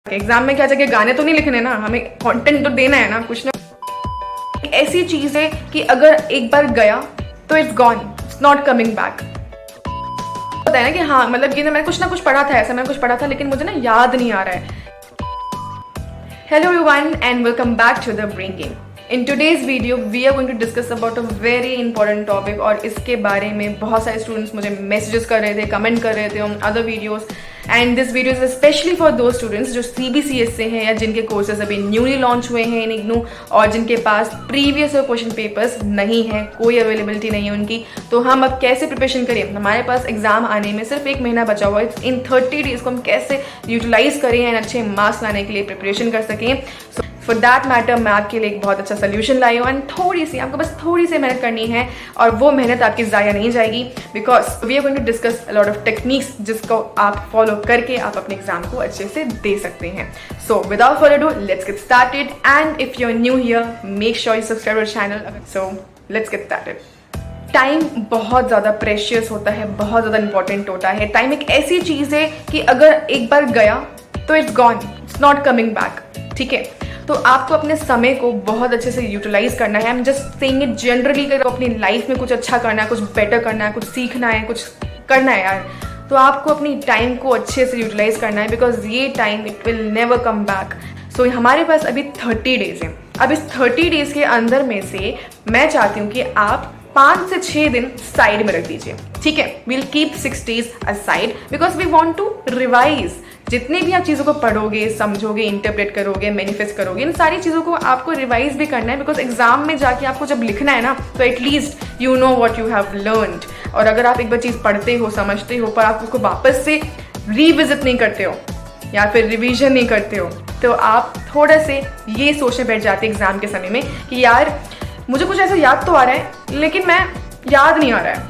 Exam में क्या जगह गाने तो नहीं लिखने ना, हमें कंटेंट तो देना है ना कुछ ना। ऐसी चीज है कि अगर एक बार गया तो it's gone, it's not coming back. पता है ना कि हाँ मतलब ये मैंने कुछ ना कुछ पढ़ा था, ऐसा मैंने कुछ पढ़ा था लेकिन मुझे ना याद नहीं आ रहा है। Hello everyone and welcome back to the Brain Game. In today's video we are going to discuss about a very important topic और इसके बारे में बहुत सारे स्टूडेंट्स मुझे मैसेजेस कर रहे थे, कमेंट कर रहे थे on other videos and this video is specially for दो स्टूडेंट्स जो CBCS से हैं या जिनके कोर्सेज अभी न्यूली लॉन्च हुए हैं इन इग्नू और जिनके पास प्रीवियस क्वेश्चन पेपर्स नहीं है, कोई अवेलेबिलिटी नहीं है उनकी। तो हम अब कैसे प्रिपरेशन करें, हमारे पास एग्जाम आने में सिर्फ 1 महीना बचा हुआ है, इन 30 डेज को हम कैसे यूटिलाइज करें एंड अच्छे मार्क्स लाने के लिए प्रिपरेशन कर सकें। सो फॉर दैट मैटर मैं आपके लिए एक बहुत अच्छा सोल्यूशन लाई हूँ एंड थोड़ी सी आपको बस थोड़ी सी मेहनत करनी है और वो मेहनत आपकी ज़ाया नहीं जाएगी because we are going to discuss a lot of techniques जिसको आप फॉलो करके आप अपने एग्जाम को अच्छे से दे सकते हैं। So without further do let's get started and if you are new here make sure you subscribe our channel. So let's get started. Time बहुत ज़्यादा प्रेशियस होता है, बहुत ज़्यादा इंपॉर्टेंट होता है। टाइम एक ऐसी चीज़ है कि अगर एक बार गया तो it's gone, it's not coming back. ठीक है, तो आपको अपने समय को बहुत अच्छे से यूटिलाइज करना है। I am just saying it generally, अगर अपनी लाइफ में कुछ अच्छा करना है, कुछ बेटर करना है, कुछ सीखना है, कुछ करना है यार, तो आपको अपनी टाइम को अच्छे से यूटिलाइज करना है बिकॉज ये time it will never come back. So हमारे पास अभी 30 डेज हैं। अब इस 30 डेज के अंदर में से मैं चाहती हूँ कि आप 5 से 6 दिन साइड में रख दीजिए। ठीक है, we'll keep 6 days aside because we want to revise. जितने भी आप चीज़ों को पढ़ोगे, समझोगे, इंटरप्रेट करोगे, मैनिफेस्ट करोगे, इन सारी चीज़ों को आपको रिवाइज भी करना है बिकॉज एग्जाम में जाके आपको जब लिखना है ना तो at least you know what you have learned. और अगर आप एक बार चीज़ पढ़ते हो, समझते हो, पर आप उसको वापस से रिविजिट नहीं करते हो या फिर रिवीजन नहीं करते हो तो आप थोड़ा से ये सोचने बैठ जाते हैं एग्जाम के समय में कि यार मुझे कुछ ऐसा याद तो आ रहा है लेकिन मैं याद नहीं आ रहा है।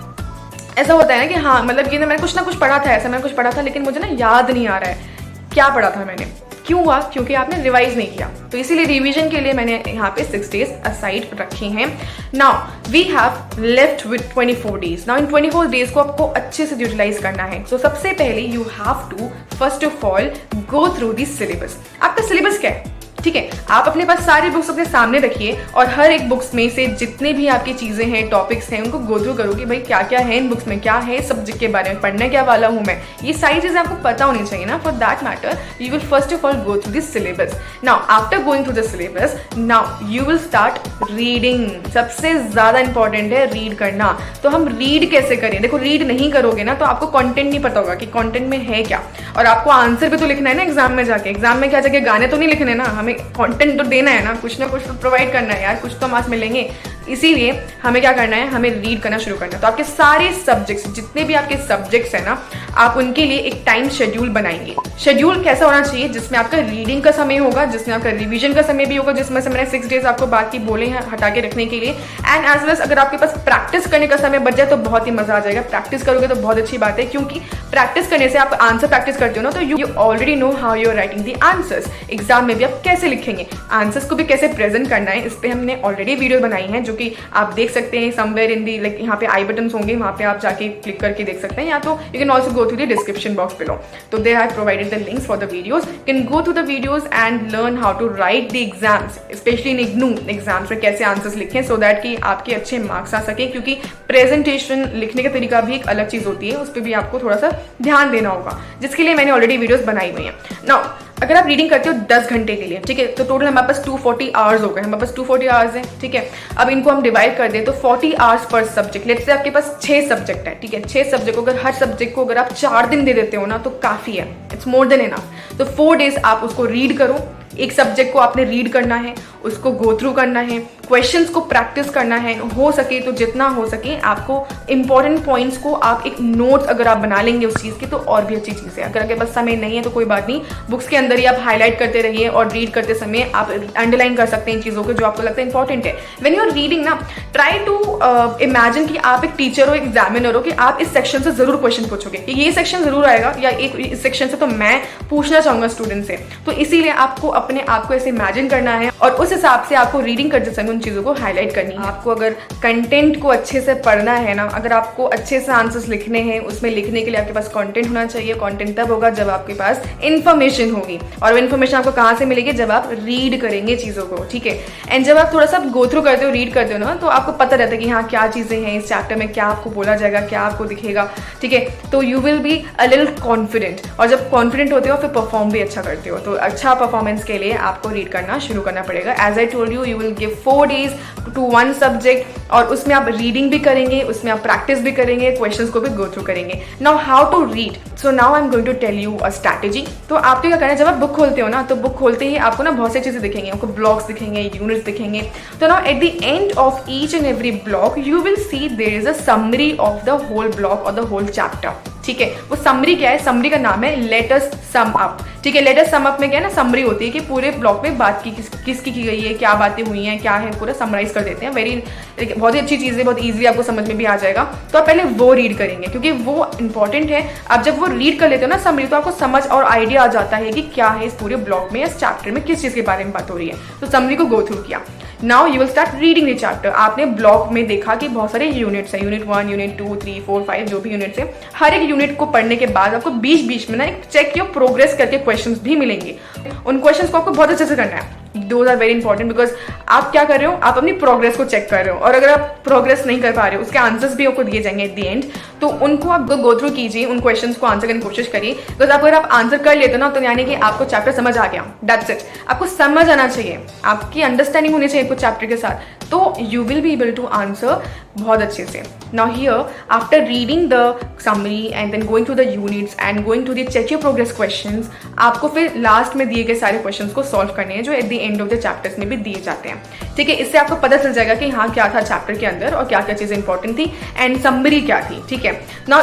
ऐसा होता है ना कि हाँ मतलब ये मैंने कुछ ना कुछ पढ़ा था, ऐसा मैंने कुछ पढ़ा था लेकिन मुझे ना याद नहीं आ रहा है क्या पढ़ा था मैंने। क्यों हुआ? क्योंकि आपने रिवाइज नहीं किया। तो इसीलिए रिवीजन के लिए मैंने यहाँ पे 6 डेज असाइड रखे हैं। Now we have left with 24 days. Now in 24 days को आपको अच्छे से यूटिलाइज करना है। सो सबसे पहले you have to first of all go through the syllabus. आपका सिलेबस क्या है? ठीक है, आप अपने पास सारी बुक्स अपने सामने रखिए और हर एक बुक्स में से जितने भी आपकी चीज़ें हैं, टॉपिक्स हैं, उनको गो थ्रू करो कि भाई क्या क्या है इन बुक्स में, क्या है सब्जेक्ट के बारे में, पढ़ने क्या वाला हूँ मैं। ये सारी चीज़ें आपको पता होनी चाहिए ना। For that matter you will first of all go through this syllabus. Now after going through the syllabus now you will start reading. सबसे ज़्यादा इंपॉर्टेंट है रीड करना। तो हम रीड कैसे करें? देखो, रीड नहीं करोगे ना तो आपको कॉन्टेंट नहीं पता होगा कि कॉन्टेंट में है क्या, और आपको आंसर भी तो लिखना है ना एग्जाम में जाके। एग्जाम में क्या जगह गाने तो नहीं लिखने ना, हमें कंटेंट तो देना है ना कुछ तो प्रोवाइड करना है यार, कुछ तो मार्क्स मिलेंगे। इसीलिए हमें क्या करना है, हमें रीड करना शुरू करना है। तो आपके सारे सब्जेक्ट्स, जितने भी आपके सब्जेक्ट्स हैं ना, आप उनके लिए एक टाइम शेड्यूल बनाएंगे। शेड्यूल कैसा होना चाहिए? जिसमें आपका रीडिंग का समय होगा, जिसमें आपका रिवीजन का समय भी होगा, जिसमें से मैंने 6 डेज आपको बाकी बोले हैं हटा के रखने के लिए। एंड एज वेल अगर आपके पास प्रैक्टिस करने का समय बच जाए तो बहुत ही मजा आ जाएगा। प्रैक्टिस करोगे तो बहुत अच्छी बात है क्योंकि प्रैक्टिस करने से आप आंसर प्रैक्टिस करते हो ना तो you already know how you are writing the answers. Exam में भी आप कैसे लिखेंगे, आंसर्स को भी कैसे प्रेजेंट करना है, इस पर हमने ऑलरेडी वीडियो बनाई है जो कि आप देख सकते हैं समवेयर इन दी, लाइक यहाँ पे आई बटन होंगे, वहाँ पे आप जाके क्लिक करके देख सकते हैं, या तो you can also go through the description box below. तो they have provided the links for the videos. You can go through the videos and learn how to write the exams, especially in IGNOU exams में कैसे answers लिखें so that कि आपके अच्छे marks आ सके। क्योंकि presentation लिखने का तरीका भी एक अलग चीज होती है, उस पर भी आपको थोड़ा सा ध्यान देना होगा, जिसके लिए मैंने ऑलरेडी वीडियोज बनाई हुई हैं। नाउ अगर आप रीडिंग करते हो 10 घंटे के लिए, ठीक है, तो टोटल हमारे पास 240 आवर्स हो गए। हमारे पास 240 आवर्स हैं, ठीक है। अब इनको हम डिवाइड कर दें तो 40 hours per subject. Let's say आपके पास 6 सब्जेक्ट है, ठीक है। 6 सब्जेक्ट को अगर हर सब्जेक्ट को अगर आप 4 दिन दे देते हो ना तो काफी है, इट्स मोर देन इनफ। तो 4 डेज आप उसको रीड करो। एक सब्जेक्ट को आपने रीड करना है, उसको गो थ्रू करना है, क्वेश्चंस को प्रैक्टिस करना है, हो सके तो जितना हो सके आपको इंपॉर्टेंट पॉइंट्स को आप एक नोट्स अगर आप बना लेंगे उस चीज़ की तो और भी अच्छी चीज़ है। अगर आपके पास समय नहीं है तो कोई बात नहीं, बुक्स के अंदर ही आप हाईलाइट करते रहिए और रीड करते समय आप अंडरलाइन कर सकते हैं इन चीज़ों को जो आपको लगता है इंपॉर्टेंट है। व्हेन यू आर रीडिंग ना, ट्राई टू इमेजिन कि आप एक टीचर हो, एग्जामिनर हो, कि आप इस सेक्शन से जरूर क्वेश्चन पूछोगे कि ये सेक्शन जरूर आएगा या एक इस सेक्शन से तो मैं पूछना चाहूंगा स्टूडेंट से। तो इसीलिए आपको अपने आप को ऐसे इमेजिन करना है और उस उस हिसाब से आपको रीडिंग करते समय उन चीज़ों को हाईलाइट करनी है। आपको अगर कंटेंट को अच्छे से पढ़ना है ना, अगर आपको अच्छे से आंसर्स लिखने हैं, उसमें लिखने के लिए आपके पास कंटेंट होना चाहिए। कंटेंट तब होगा जब आपके पास इन्फॉर्मेशन होगी, और वो इन्फॉर्मेशन आपको कहाँ से मिलेगी, जब आप रीड करेंगे चीज़ों को, ठीक है। एंड जब आप थोड़ा सा गो थ्रू करते हो, रीड करते हो ना, तो आपको पता रहता है कि हाँ क्या चीज़ें हैं इस चैप्टर में, क्या आपको बोला जाएगा, क्या आपको दिखेगा, ठीक है। तो you will be a little confident, और जब कॉन्फिडेंट होते हो फिर परफॉर्म भी अच्छा करते हो। तो अच्छा परफॉर्मेंस के लिए आपको रीड करना शुरू करना पड़ेगा। As I told you, you will give 4 days to 1 subject, और उसमें आप रीडिंग भी करेंगे, उसमें आप प्रैक्टिस भी करेंगे, क्वेश्चंस को भी गो थ्रू करेंगे। Now how to read, so now I am going to tell you a strategy. तो आपको क्या करना है, जब आप बुक खोलते हो ना, तो बुक खोलते ही आपको ना बहुत सी चीज़ें दिखेंगी, आपको ब्लॉक्स दिखेंगे, यूनिट्स दिखेंगे। तो now at the end of each and every block you will see there is a summary of the whole block और द होल चैप्टर, ठीक है। वो समरी क्या है, समरी का नाम है लेट अस सम अप, ठीक है। लेट अस सम अप में क्या है ना, समरी होती है कि पूरे ब्लॉक में बात किसकी की गई है, क्या बातें हुई हैं, क्या है, पूरा समराइज कर देते हैं। बहुत ही अच्छी चीज़ है, बहुत ईजिली आपको समझ में भी आ जाएगा। तो आप पहले वो रीड करेंगे क्योंकि वो इंपॉर्टेंट है। आप जब वो रीड कर लेते हो ना समरी, तो आपको समझ और आइडिया आ जाता है कि क्या है इस पूरे ब्लॉक में, इस चैप्टर में किस चीज़ के बारे में बात हो रही है। तो समरी को गो थ्रू किया। Now you will start reading the chapter. आपने ब्लॉक में देखा कि बहुत सारे यूनिट्स हैं, यूनिट 1, यूनिट 2, 3, 4, 5 जो भी यूनिट्स हैं। हर एक यूनिट को पढ़ने के बाद आपको बीच बीच में ना एक चेक योर प्रोग्रेस करके क्वेश्चंस भी मिलेंगे। उन क्वेश्चंस को आपको बहुत अच्छे से करना है। Those are very important because आप क्या कर रहे हो, आप अपनी प्रोग्रेस को चेक कर रहे हो, और अगर आप प्रोग्रेस नहीं कर पा रहे हो, उसके आंसर्स भी आपको दिए जाएंगे एट द एंड। तो उनको आप गो थ्रू कीजिए, उन क्वेश्चंस को आंसर करने की कोशिश करिए। बिकॉज अगर आप आंसर कर लेते हो ना, तो यानी कि आपको चैप्टर समझ आ गया, दैट्स इट। आपको समझ आना चाहिए, आपकी अंडरस्टैंडिंग होनी चाहिए कुछ चैप्टर के साथ, तो you will be able to answer बहुत अच्छे से। Now here after reading the summary and then going through the units and going through the check your progress questions, आपको फिर लास्ट में दिए गए सारे क्वेश्चंस को सॉल्व करने हैं जो eight the end of the chapters में भी दिए जाते हैं, ठीक है। इससे आपको पता चल जाएगा कि हाँ क्या था चैप्टर के अंदर और क्या क्या चीज़ें इंपॉर्टेंट थी एंड समरी क्या थी, ठीक है। नाउ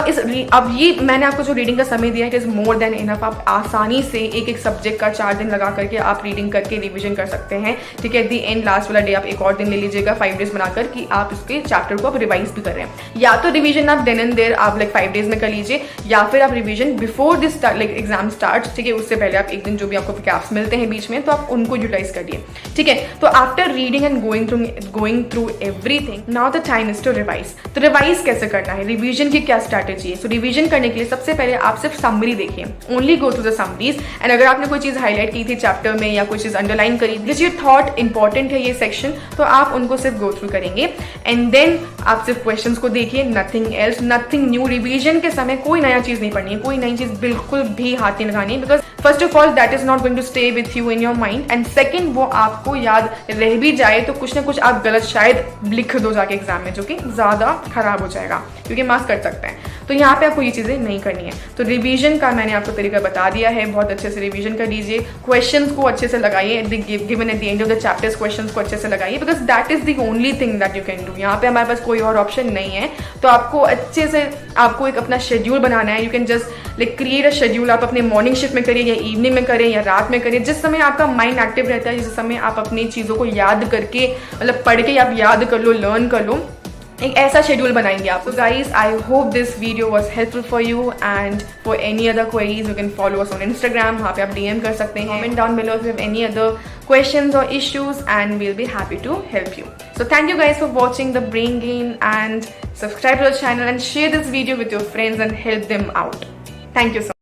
अब ये मैंने आपको जो रीडिंग का समय दिया है, it is more than enough. आप आसानी से एक एक सब्जेक्ट का 4 दिन लगा करके आप रीडिंग करके रिविजन कर सकते हैं, ठीक है। एट द एंड लास्ट वाला डे आप एक और दिन ले लीजिएगा, 5 days बनाकर कि आप इसके चैप्टर को आप रिवाइज भी कर रहे हैं। या तो रिविजन आप देन एंड देयर आप 5 days में कर लीजिए, या फिर आप revision before this exam start, ठीक है। उससे पहले आप एक दिन जो भी आपको गैप्स मिलते हैं बीच में, तो आप उनको यूटिलाइज करिए, ठीक है। तो after reading and going through everything, now the time is to revise. तो रिवाइज कैसे करना है, रिविजन की क्या स्ट्रैटेजी है। सो रिविजन करने के लिए सबसे पहले आप सिर्फ समरी देखिए, only go through the summaries. And अगर आपने कोई चीज़ हाईलाइट की थी चैप्टर में या कोई चीज़ अंडरलाइन करी, दिस यू थॉट इंपॉर्टेंट है ये सेक्शन, तो आप उनको सिर्फ गो थ्रू करेंगे। एंड देन आप सिर्फ क्वेश्चंस को देखिए, nothing else, nothing new. Revision के समय कोई नया चीज़ नहीं पढ़नी है, कोई नई चीज़ बिल्कुल भी हाथ नहीं लगानी है, because first of all that is not going to stay with you in your mind, and second वो आपको याद रह भी जाए तो कुछ ना कुछ आप गलत शायद लिख दो जाके एग्जाम में, जो कि ज़्यादा खराब हो जाएगा क्योंकि मार्क्स कट सकते हैं। तो यहाँ पे आपको ये चीज़ें नहीं करनी है। तो रिवीजन का मैंने आपको तरीका बता दिया है, बहुत अच्छे से रिवीजन कर लीजिए, क्वेश्चंस को अच्छे से लगाइए, given at the end of the chapters questions को अच्छे से लगाइए, because that is the only thing that you can do. यहाँ पे हमारे पास कोई और ऑप्शन नहीं है। तो आपको अच्छे से आपको एक अपना शेड्यूल बनाना है। You can just create a schedule. आप अपने मॉर्निंग शिफ्ट में करिए या इवनिंग में करें या रात में करें, जिस समय आपका माइंड एक्टिव रहता है, जिस समय आप अपनी चीज़ों को याद करके पढ़ के आप याद कर लो, लर्न कर लो, एक ऐसा शेड्यूल बनाएंगे आप। So guys, I hope this video was helpful for you, and for any other queries you can follow us on Instagram. वहाँ पे आप DM कर सकते हैं। Comment down below if you have any other questions or issues, and we'll be happy to help you. So thank you guys for watching the Brain Gain, and subscribe to the channel and share this video with your friends and help them out. Thank you so much.